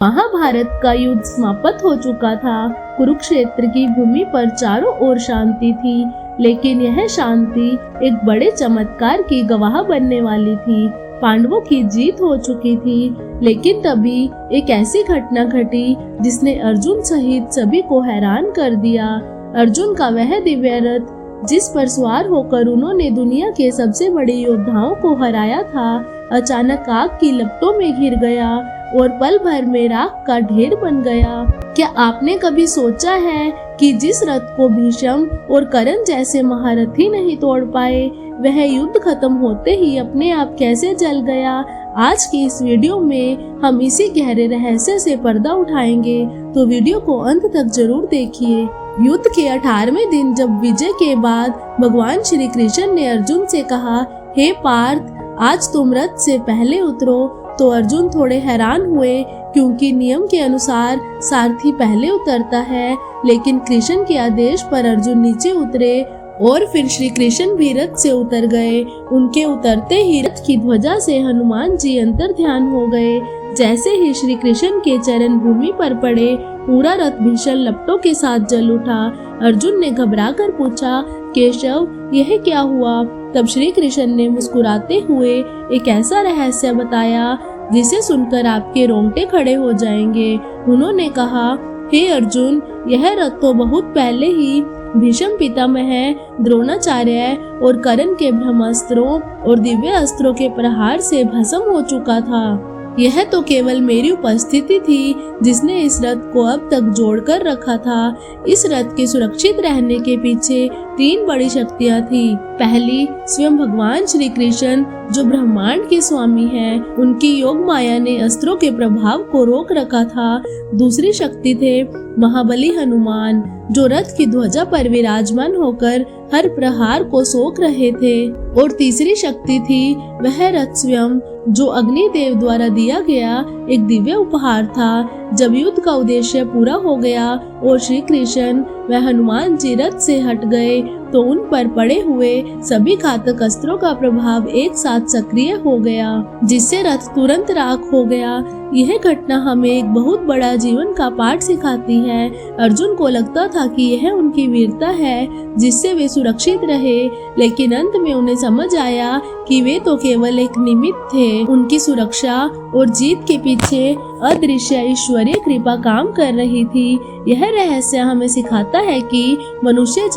महाभारत का युद्ध समाप्त हो चुका था। कुरुक्षेत्र की भूमि पर चारों ओर शांति थी, लेकिन यह शांति एक बड़े चमत्कार की गवाह बनने वाली थी। पांडवों की जीत हो चुकी थी, लेकिन तभी एक ऐसी घटना घटी जिसने अर्जुन सहित सभी को हैरान कर दिया। अर्जुन का वह दिव्य रथ जिस पर सवार होकर उन्होंने दुनिया के सबसे बड़े योद्धाओं को हराया था, अचानक आग की लपटों में घिर गया और पल भर में राख का ढेर बन गया। क्या आपने कभी सोचा है कि जिस रथ को भीष्म और कर्ण जैसे महारथी नहीं तोड़ पाए, वह युद्ध खत्म होते ही अपने आप कैसे जल गया? आज की इस वीडियो में हम इसी गहरे रहस्य से पर्दा उठाएंगे, तो वीडियो को अंत तक जरूर देखिए। युद्ध के 18वें दिन जब विजय के बाद भगवान श्री कृष्ण ने अर्जुन से कहा, हे पार्थ, आज तुम रथ से पहले उतरो, तो अर्जुन थोड़े हैरान हुए, क्योंकि नियम के अनुसार सारथी पहले उतरता है। लेकिन कृष्ण के आदेश पर अर्जुन नीचे उतरे और फिर श्री कृष्ण भी रथ से उतर गए। उनके उतरते ही रथ की ध्वजा से हनुमान जी अंतर ध्यान हो गए। जैसे ही श्री कृष्ण के चरण भूमि पर पड़े, पूरा रथ भीषण लपटों के साथ जल उठा। अर्जुन ने घबराकर पूछा, केशव, यह क्या हुआ? तब श्री कृष्ण ने मुस्कुराते हुए एक ऐसा रहस्य बताया जिसे सुनकर आपके रोंगटे खड़े हो जाएंगे। उन्होंने कहा, हे अर्जुन, यह रथ तो बहुत पहले ही भीष्म पितामह, द्रोणाचार्य और कर्ण के ब्रह्मास्त्रों और दिव्य अस्त्रों के प्रहार से भस्म हो चुका था। यह तो केवल मेरी उपस्थिति थी जिसने इस रथ को अब तक जोड़कर रखा था। इस रथ के सुरक्षित रहने के पीछे 3 बड़ी शक्तियां थी। पहली, स्वयं भगवान श्री कृष्ण जो ब्रह्मांड के स्वामी हैं, उनकी योग माया ने अस्त्रों के प्रभाव को रोक रखा था। दूसरी शक्ति थे महाबली हनुमान, जो रथ की ध्वजा पर विराजमान होकर हर प्रहार को सोख रहे थे। और तीसरी शक्ति थी वह रथ स्वयं, जो अग्निदेव द्वारा दिया गया एक दिव्य उपहार था। जब युद्ध का उद्देश्य पूरा हो गया और श्री कृष्ण व हनुमान जी रथ से हट गए, तो उन पर पड़े हुए सभी घातक अस्त्रों का प्रभाव एक साथ सक्रिय हो गया, जिससे रथ तुरंत राख हो गया। यह घटना हमें एक बहुत बड़ा जीवन का पाठ सिखाती है। अर्जुन को लगता था कि यह उनकी वीरता है जिससे वे सुरक्षित रहे, लेकिन अंत में उन्हें समझ आया कि वे तो केवल एक निमित्त थे। उनकी सुरक्षा और जीत के पीछे अदृश्य ईश्वरीय कृपा काम कर रही थी। यह रहस्य हमें सिखाता है कि मनुष्य